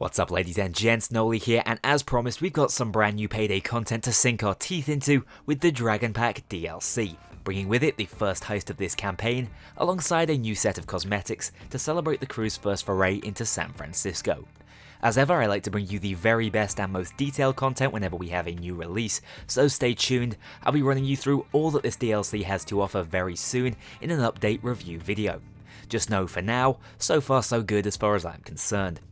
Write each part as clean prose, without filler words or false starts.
What's up, ladies and gents, Kknowley here, and as promised we've got some brand new Payday content to sink our teeth into with the Dragon Pack DLC, bringing with it the first heist of this campaign, alongside a new set of cosmetics to celebrate the crew's first foray into San Francisco. As ever, I like to bring you the very best and most detailed content whenever we have a new release, so stay tuned. I'll be running you through all that this DLC has to offer very soon in an update review video. Just know for now, so far so good as far as I'm concerned.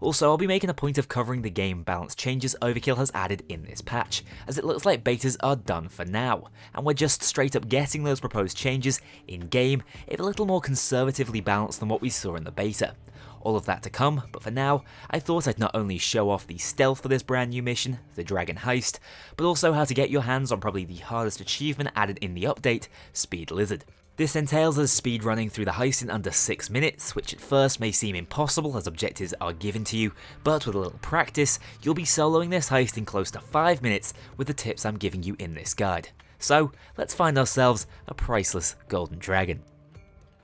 Also, I'll be making a point of covering the game balance changes Overkill has added in this patch, as it looks like betas are done for now, and we're just straight up getting those proposed changes in-game, if a little more conservatively balanced than what we saw in the beta. All of that to come, but for now, I thought I'd not only show off the stealth for this brand new mission, the Dragon Heist, but also how to get your hands on probably the hardest achievement added in the update, Speed Lizard. This entails us speedrunning through the heist in under 6 minutes, which at first may seem impossible as objectives are given to you, but with a little practice, you'll be soloing this heist in close to 5 minutes with the tips I'm giving you in this guide. So, let's find ourselves a priceless golden dragon.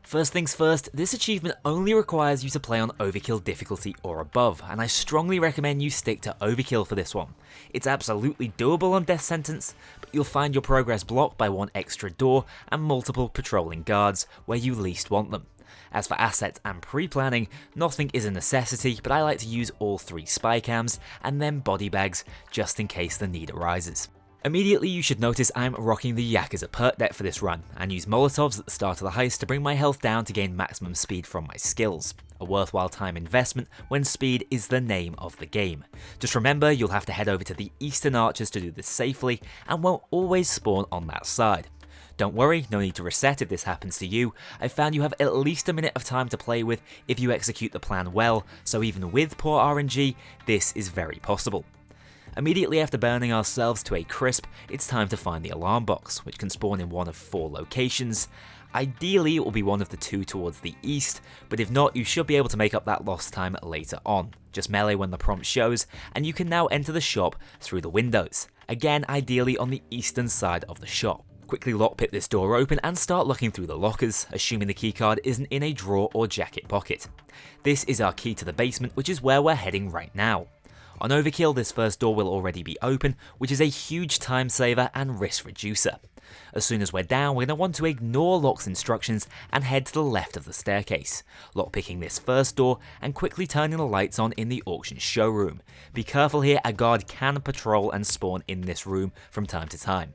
First things first, this achievement only requires you to play on Overkill difficulty or above, and I strongly recommend you stick to Overkill for this one. It's absolutely doable on Death Sentence, but you'll find your progress blocked by one extra door and multiple patrolling guards where you least want them. As for assets and pre-planning, nothing is a necessity, but I like to use all 3 spy cams and then body bags just in case the need arises. Immediately you should notice I'm rocking the Yakuza perk deck for this run, and use Molotovs at the start of the heist to bring my health down to gain maximum speed from my skills. A worthwhile time investment when speed is the name of the game. Just remember you'll have to head over to the Eastern Archers to do this safely, and won't always spawn on that side. Don't worry, no need to reset if this happens to you. I found you have at least a minute of time to play with if you execute the plan well, so even with poor RNG, this is very possible. Immediately after burning ourselves to a crisp, it's time to find the alarm box, which can spawn in one of 4 locations. Ideally it will be one of the 2 towards the east, but if not you should be able to make up that lost time later on. Just melee when the prompt shows, and you can now enter the shop through the windows, again ideally on the eastern side of the shop. Quickly lockpick this door open and start looking through the lockers, assuming the keycard isn't in a drawer or jacket pocket. This is our key to the basement, which is where we're heading right now. On Overkill, this first door will already be open, which is a huge time saver and risk reducer. As soon as we're down, we're going to want to ignore Lock's instructions and head to the left of the staircase, lockpicking this first door and quickly turning the lights on in the auction showroom. Be careful here, a guard can patrol and spawn in this room from time to time.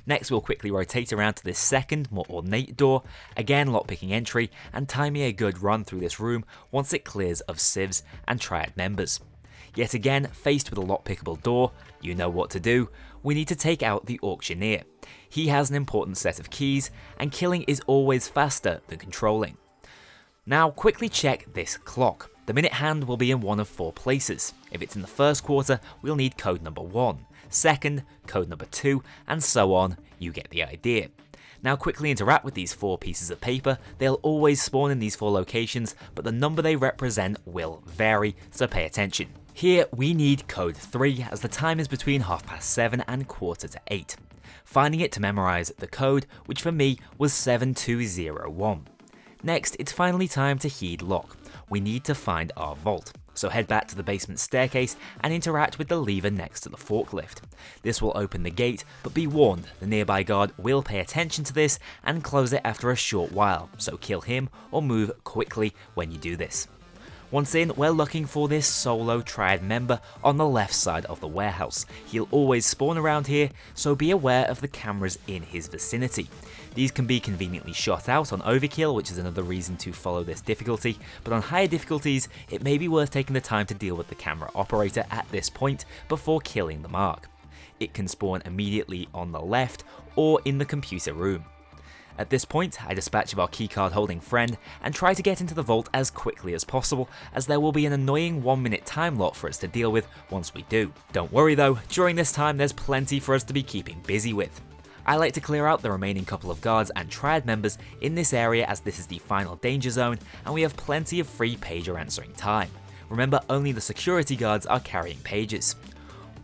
Next we'll quickly rotate around to this second, more ornate door, again lockpicking entry and timing a good run through this room once it clears of civs and triad members. Yet again, faced with a lockpickable door, you know what to do, we need to take out the auctioneer. He has an important set of keys, and killing is always faster than controlling. Now quickly check this clock. The minute hand will be in one of 4 places. If it's in the first quarter, we'll need code number 1, second, code number 2, and so on, you get the idea. Now quickly interact with these 4 pieces of paper. They'll always spawn in these 4 locations, but the number they represent will vary, so pay attention. Here we need code 3, as the time is between 7:30 and 7:45. Finding it to memorize the code, which for me was 7201. Next, it's finally time to heed Lock. We need to find our vault. So head back to the basement staircase and interact with the lever next to the forklift. This will open the gate, but be warned, the nearby guard will pay attention to this and close it after a short while, so kill him or move quickly when you do this. Once in, we're looking for this solo triad member on the left side of the warehouse. He'll always spawn around here, so be aware of the cameras in his vicinity. These can be conveniently shot out on Overkill, which is another reason to follow this difficulty, but on higher difficulties, it may be worth taking the time to deal with the camera operator at this point before killing the mark. It can spawn immediately on the left or in the computer room. At this point, I dispatch our keycard holding friend and try to get into the vault as quickly as possible, as there will be an annoying 1-minute time lock for us to deal with once we do. Don't worry though, during this time there's plenty for us to be keeping busy with. I like to clear out the remaining couple of guards and triad members in this area, as this is the final danger zone and we have plenty of free pager answering time. Remember, only the security guards are carrying pages.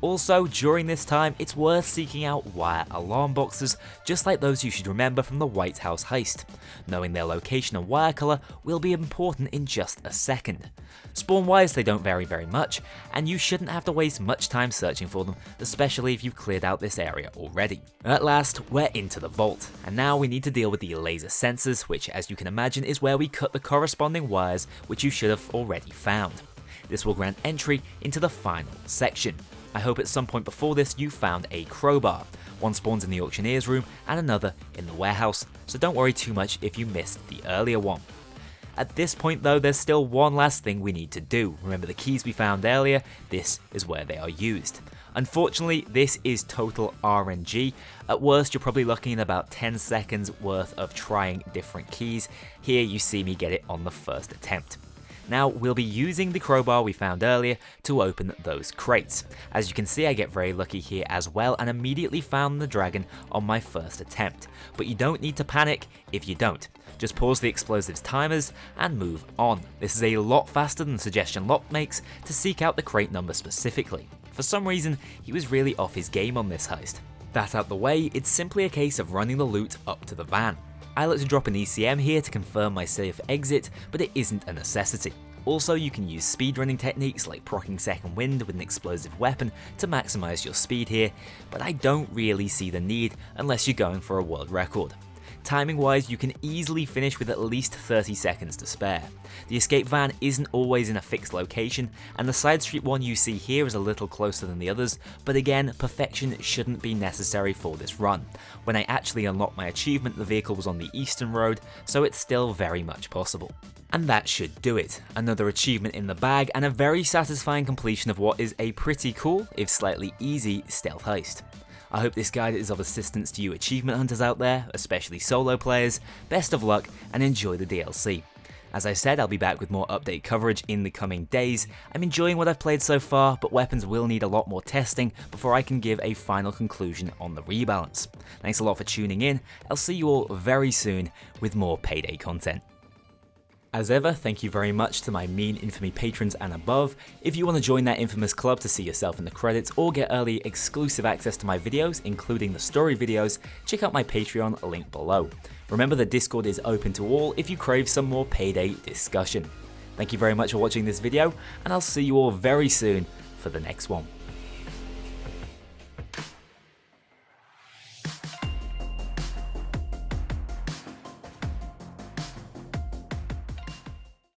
Also, during this time, it's worth seeking out wire alarm boxes, just like those you should remember from the White House heist. Knowing their location and wire colour will be important in just a second. Spawn-wise, they don't vary very much, and you shouldn't have to waste much time searching for them, especially if you've cleared out this area already. At last, we're into the vault, and now we need to deal with the laser sensors, which, as you can imagine, is where we cut the corresponding wires which you should have already found. This will grant entry into the final section. I hope at some point before this you found a crowbar. One spawns in the auctioneer's room and another in the warehouse, so don't worry too much if you missed the earlier one. At this point though, there's still one last thing we need to do. Remember the keys we found earlier? This is where they are used. Unfortunately, this is total RNG. At worst, you're probably looking at about 10 seconds worth of trying different keys. Here you see me get it on the first attempt. Now, we'll be using the crowbar we found earlier to open those crates. As you can see, I get very lucky here as well and immediately found the dragon on my first attempt. But you don't need to panic if you don't. Just pause the explosives timers and move on. This is a lot faster than Suggestion Lock makes to seek out the crate number specifically. For some reason, he was really off his game on this heist. That out the way, it's simply a case of running the loot up to the van. I like to drop an ECM here to confirm my safe exit, but it isn't a necessity. Also, you can use speedrunning techniques like proccing second wind with an explosive weapon to maximize your speed here, but I don't really see the need unless you're going for a world record. Timing wise, you can easily finish with at least 30 seconds to spare. The escape van isn't always in a fixed location, and the side street one you see here is a little closer than the others, but again, perfection shouldn't be necessary for this run. When I actually unlocked my achievement, the vehicle was on the eastern road, so it's still very much possible. And that should do it. Another achievement in the bag, and a very satisfying completion of what is a pretty cool, if slightly easy, stealth heist. I hope this guide is of assistance to you achievement hunters out there, especially solo players. Best of luck and enjoy the DLC. As I said, I'll be back with more update coverage in the coming days. I'm enjoying what I've played so far, but weapons will need a lot more testing before I can give a final conclusion on the rebalance. Thanks a lot for tuning in. I'll see you all very soon with more Payday content. As ever, thank you very much to my mean infamy patrons and above. If you want to join that infamous club to see yourself in the credits or get early exclusive access to my videos, including the story videos, check out my Patreon link below. Remember that Discord is open to all if you crave some more Payday discussion. Thank you very much for watching this video, and I'll see you all very soon for the next one.